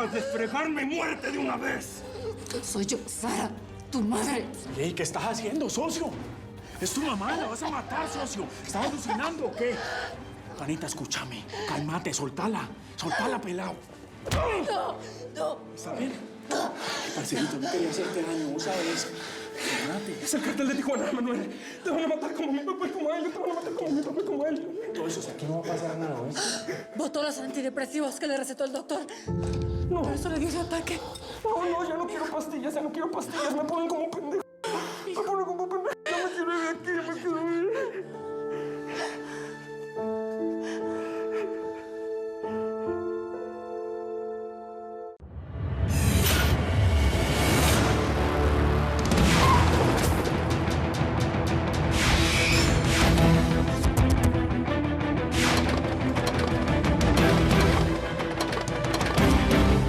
dejas de fregarme, muerte de una vez. Soy yo, Sara, tu madre. Ey, ¿qué estás haciendo, socio? Es tu mamá, la vas a matar, socio. ¿Estás alucinando o qué? Anita, escúchame. Cálmate, soltala. Soltala, pelao. No. ¿Está bien? Parcerito, no quería hacerte daño, ¿vos sabes? Cálmate. Es el cartel de Tijuana, Manuel. Te van a matar como mi papá y como él. Te van a matar como mi papá y como él. Todo eso, aquí no va a pasar nada, ¿ves? Botó los antidepresivos que le recetó el doctor. No. Por eso le dio ese ataque. No, ya no quiero pastillas, ya no quiero pastillas. Me ponen como pendejo. Me ponen como pendejo. No me quiero ir de aquí.